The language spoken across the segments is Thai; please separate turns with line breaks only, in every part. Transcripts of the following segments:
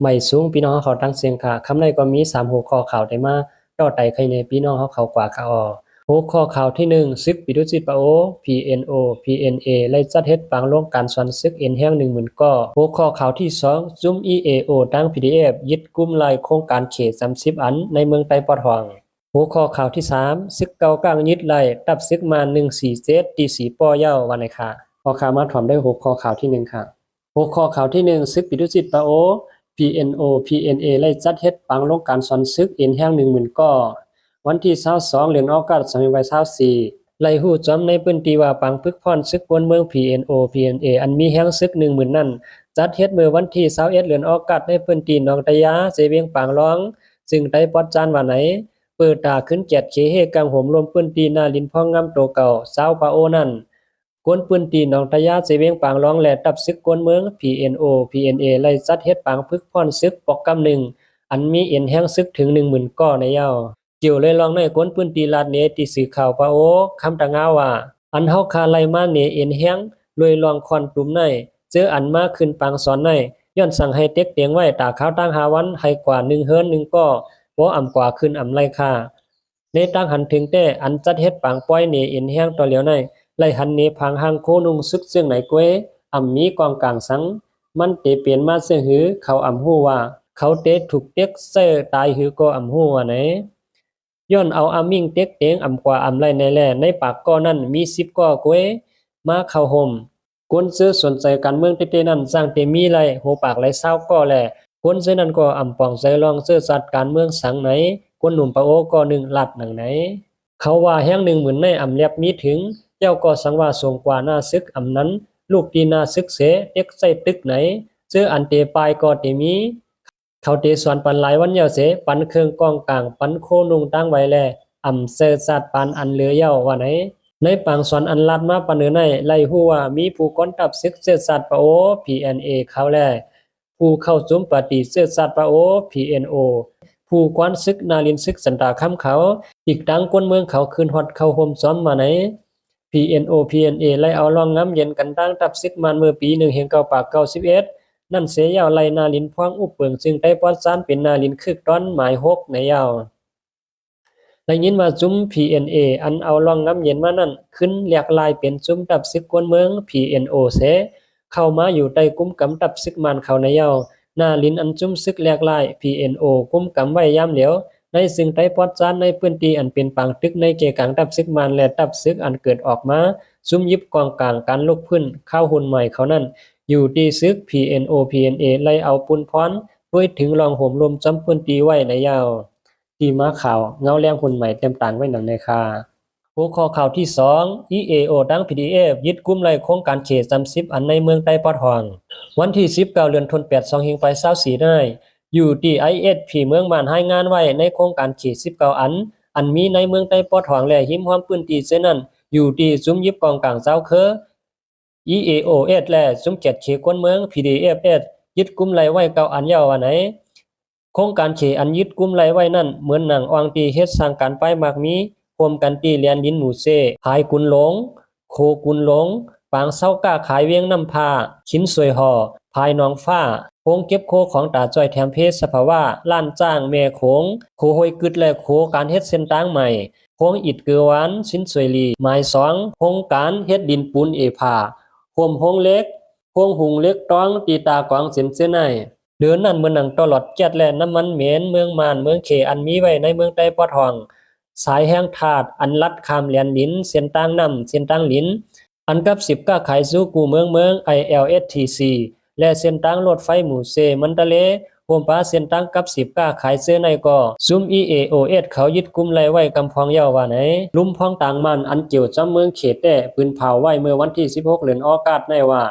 ไม่สูงพี่น้องเขาตั้งเสียงค่ะคำในก็มี3หัวข้อข่าวได้มาต่อไต่ใครในพี่น้องเขากว่าข่าวหัวข้อข่าวที่1ซึกปิดุจิตปะโอ PNO PNA ไล่จัดเฮ็ดปางลงการสอนซึกเอ็นแห้ง 10,000 ก่อหัวข้อข่าวที่2จุ้ม EAO ตั้ง PDF ยึดกลุ่มลายโครงการเขต30อันในเมืองไต้ปอทองหัวข้อข่าวที่3ซึกเก่ากลางยึดไล่ตับซึกมา147ตีสีป้อเย้าวันไหนค่ะข้อข่าวมาถอมได้หัวข้อข่าวที่1ค่ะหัวข้อข่าวที่1ซึกปิดุจิตปะโอPNO PNA ไล่จัดเฮ็ดปังลงการสอนซึกเอ็นแห้ง 10,000 ก่อวันที่22เดือนออกาศ2524ไล่ฮู้จอมในพื้นที่ว่าปังพึกพรซึกบนเมือง PNO PNA อันมีแห้งซึก 10,000 นั้นจัดเฮ็ดเมื่อวันที่21เดือนออกาศในพื้นที่หนองตะยาเสเวียงปางร้องซึ่งได้ปอดจานว่าไหนเปิดตาขึ้นแกดเขเฮกังหมรวมพื้นที่นาลินพ่องงามโตเก่าซาวปาโอนั้นกวนปืนตีหนองตะยาเสเวียงปางร้องและตับซึกกวนเมือง PNO PNA ไล่จัดเฮ็ดปางพึกพรซึกปอกกำ1อันมีเอ็นแห้งซึกถึง 10,000 ก่อในเย้าเกี่ยวเลยลองในกวนปืนตีลาดเนติสื่อข่าวปาโอคำตะงาว่าอันเฮาคาไล่มาเนเอ็นแห้งลวยลองคอนตุ่มในเจออันมาขึ้นปางสอนในย้อนสั่งให้เต็กเตียงไว้ตาขาวตั้ง5วันให้กว่า1เฮิรน1ก่อบ่อำกว่าขึ้นอำไรค่าในตั้งหันถึงแต่อันจัดเฮ็ดปางปล่อยเนเอ็นแห้งต่อเหลียวในไล่หันเนพังหางโคนุงซึกซึ่งไหนกวยมีกองกลางสังมันเตเปลี่ยนมาเสหือเขาฮู้ว่าเขาเตถูกเต็กเซตายหือก็ฮู้ว่าไหนย้อนเอามิ่งเต็กเตงกว่าไรในแลในปากก้อนั้นมี10ก้อกวยมาเข้าห่มคนซื้อสนใจการเมืองเตนั้นสร้างเตมีไรโหปากไร20ก้อแลคนซื้อนั้นก็ปองใจลองซื้อสัตว์การเมืองสังไหนคนหนุ่มปะโอก็1ลัดหนังไหนเขาว่าแห้ง 10,000 ในเรียบมีถึงเจ้าก็สังว่าทรงกว่าหน้าซึกนั้นลูกตีหน้าซึกเสเต็กใส่ตึกไหนเจออันเตปายก็เตมีเขาเตสอนปันหลายวันเยาเสปันเครื่องกองกลางปันโคนุงตั้งไว้แลเซสัตปันอันเหลือเยาว่าไหนในปางสอนอันลัดมาปันเนือในไล่ฮู้ว่ามีผู้ก้นตับซึกเสสัตปะโอ PNA เขาแลผู้เข้าจุมปฏิเสสัตปะโอ PNO ผู้กวนซึกนาลินซึกสันตาคำเขาอีกดังกวนเมืองเขาคืนฮอดเข้าห่มซ้อมมาไหนPNO PNA ไล่เอาลองง้ำเย็นกันตั้งตับซึกมันเมื่อปี1991นั่นเสียยาวไล่นาลินพ่วงอุปเปิงซึ่งได้ปอดซานเป็นนาลินคึกต้นหมาย6ในยาวได้ยินว่าจุ้ม PNA อันเอาลองง้ำเย็นมานั่นขึ้นเรียกลายเป็นจุ้มตับซึกกวนเมือง PNO เสเข้ามาอยู่ใต้กุมกำตับซึกมันเขาในยาวนาลินอันจุ้มซึกเรียกลาย PNO กุมกำไว้ยามเหลียวในซึ่งไต้ปอดจานในพื้นที่อันเป็นปางตึกในเกกังตับซึกมันและตับซึกอันเกิดออกมาซุ่มยิบกองกลางการลุกพื้นเข้าหุ่นใหม่เขานั้นอยู่ที่ซึก PNO PNA ไล่เอาปุนพรด้วยถึงรองห่มลมจำพื้นที่ไว้ในยาวที่มาข่าวเงาแรงหุ่นใหม่เต็มต่างไว้หนังในคาหัวข้อข่าวที่2 EAO ตั้ง PDF ยึดกลุ่มไล่โครงการเขต30อันในเมืองไต้ปอทองวันที่19เดือนธันวาคม2524ได้อยู่ที่ ISP เมืองบ้านให้งานไว้ในโครงการเขต19อันมีในเมืองไต้ปอทองและหิมห้อมพื้นที่เช่นนั้นอยู่ที่ซุ้มยิบกองกลางเจ้าเคอ EAOS และซุ้มเขตเขกวนเมือง PDFS ยึดกลุ่มไล่ไว้เก่าอันยาวว่าไหนโครงการเขตอันยึดกลุ่มไล่ไว้นั่นเหมือนหนังอองตีเฮ็ดสร้างการไปมากมีรวมกันตีเรียนยินหมู่เซพายกุนหลงโคกุนหลงปางเศร้าก้าขายเวียงน้ำพาชิ้นสวยห่อพายน้องฟ้าโคงเก็บโคของตาจ้อยแถมเพศสภาวะล้านจ้างแม่โขงโคห้อยกึดและโคการเฮ็ดเส้นทางใหม่โคงอิดเกือหวานชิ้นสวยลีหมาย2โครงการเฮ็ดดินปูนเอพาโฮมโฮงเล็กโคงหุงเล็กต้องตีตากวางเส้นเส้นในเดินนั่นเมืองหนังตลอดแก๊สและน้ำมันเหม็นเมืองมานเมืองเขอันมีไว้ในเมืองไต้ปอทองสายแห้งถาดอันลัดข้ามเหลียนลิ้นเส้นตั้งน้ำเส้นตั้งลิ้นอันกับ10ก้าขายสู่กูเมือง ILSTC และเส้นตั้งรถไฟหมู่เซมันตะเลโฮมปาเส้นตั้งกับ10ก้าขายเสื้อในก็ซุม EAOS เขายึดกุมไล่ไว้กำพองเย้าว่าไหนลุ่มพองต่างมันอันเกี่ยวจำเมืองเขตแต่ปืนเผาไว้เมื่อวันที่16เดือนออกาศในว่า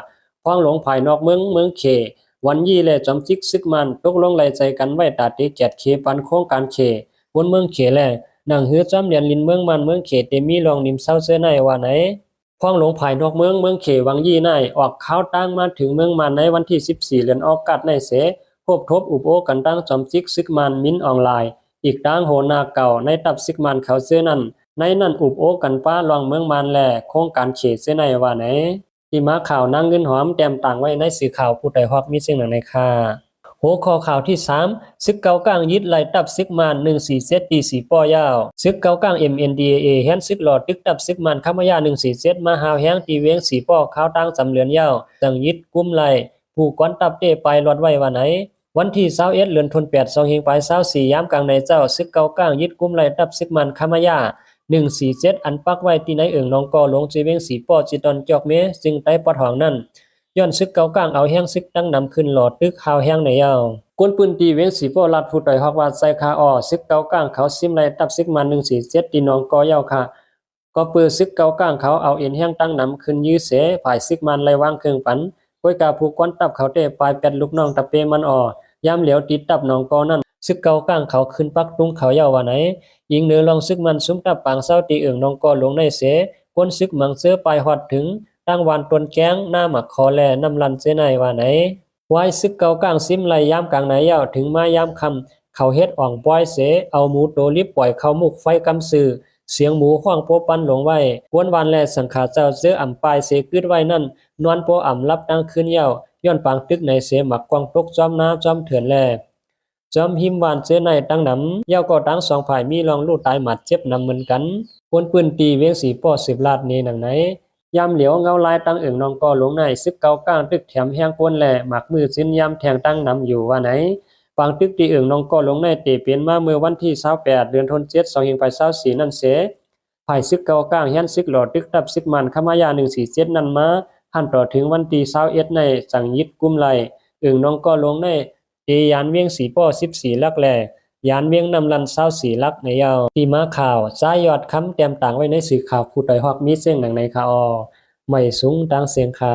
พองหลงภายนอกเมืองเขวันยี่และจอมจิกซึกมันตกลงไล่ใจกันไว้ตาติ7เขปันโครงการเขบนเมืองเขแลหนังเฮือจอมเรียนลินเมืองมันเมืองเขตเตมีลองนิมเศร้าเสื้อในว่าไหนพ้องหลงภายนอกเมืองเขวังยี่ในออกข้าวตั้งมาถึงเมืองมันในวันที่14เดือนออกาศในเสพบทบอุปโอกันตั้งจอมจิกซึกมันมินออนไลน์อีกตั้งโหนาเก่าในตับซึกมันเขาเสื้อนั้นในนั้นอุปโอกันป้าลองเมืองมันแลโครงการเขเสื้อในว่าไหนที่มาข่าวนั่งเงินหอมแต้มต่างไว้ในสื่อข่าวผู้ใดฮอกมีสิ่งหนึ่งในค่า หัวข้อข่าวที่3ศึกเก่ากลางยึดไล่ตับศึกมาน14เซตตี4ป้อยาวศึกเก่ากลาง MNDAA แฮนศึกหลอดตึกตับศึกมานคามายา14เซตมาหาวแฮงตีเวง4ป้อข่าวตั้งสำเรือนยาวจังยึดกุมไล่ผู้กวนตับเตไปรอดไว้ว่าไหนวันที่21เดือนธันวาคม2เฮงปลาย24ยามกลางในเจ้าศึกเก่ากลางยึดกุมไล่ตับศึกมานคามายา147อันปักไว้ที่ในเอิงน้องกอหลงจีเวง4ป้อจิตอนจอกเมจึงไต้ปอดหองนั้นย้อนศึกเก่ากลางเอาแห้งศึกตั้งนำขึ้นหลอดตึกหาวแห้งในยาวกวนปืนตีเวียงสีโปลัดผู้ต่อยฮอกวาดใส่คาออซึกเก่ากลางเขาซิมไล่ตับซึกมัน147ตีน้องกอยาวค่ะก็ปือซึกเก่ากลางเขาเอาเอ็นแห้งตั้งนำขึ้นยื้อเสฝ่ายซึกมันไล่วางเครื่องปันก้อยกาผู้กวนตับเขาเตะปลายเป็ดลูกน้องตะเปมันออยามเหลียวติดตับน้องกอนั้นซึกเก่ากลางเขาขึ้นปักตุงเขายาวว่าไหนยิงเนือลองซึกมันซุ้มตับปางเศร้าตีเอิงน้องกอลงในเสกวนซึกมังเสือปลายฮอดถึงตั้งวันตนแก้งหน้าหมักคอแลน้ำลันเสในว่าไหนวายซึกเก่ากลางซิมไล่ยามกลางไหนยาวถึงมายามคำเขาเฮ็ดอ่องปล่อยเสเอาหมูโตลิบปล่อยเข้ามุกไฟกำซื่อเสียงหมูข้องโปปันหลงไว้กวนวันแลสังขาเจ้าเสื้ออ่ำปลายเสกึดไว้นั่นนวลโปอ่ำรับตั้งคืนยาวย้อนปางตึกในเสหมักกวางตกจอมน้ำจอมเถื่อนแลจอมหิมวานเสในตั้งนำยาวก็ตั้งสองฝ่ายมีรองลูกตายหมัดเจ็บนำเหมือนกันกวนปืนตีเวียงสีป้อ10ลาดนี้หนังไหนยามเหลียวเงาลายตั้งเอิงน้องกอหลงในซึกเก่ากลางตึกแถมแห้งกวนแหล่หมักมือสิ้นยามแทงตั้งนำอยู่ว่าไหนฟังตึกตีเอิงน้องกอหลงในเตเปลี่ยนมาเมื่อวันที่28เดือนธันวาคม24นั่นเสฝ่ายซึกเก่ากลางแฮนซึกหลอดตึกตับซึกมันคามายา147นั่นมาหันต่อถึงวันที่21ในจังยิดกุมไลเอิงน้องกอหลงในเตยานเวียงสีป้อ14ลักแลยานเวียงนำลัน24ลักในยาวที่มาข่าวซ้ายยอดคำเตรียมต่างไว้ในสื่อข่าวผู้ต่อยฮอกมีเสียงหนังในคาอไม่สูงดังเสียงคา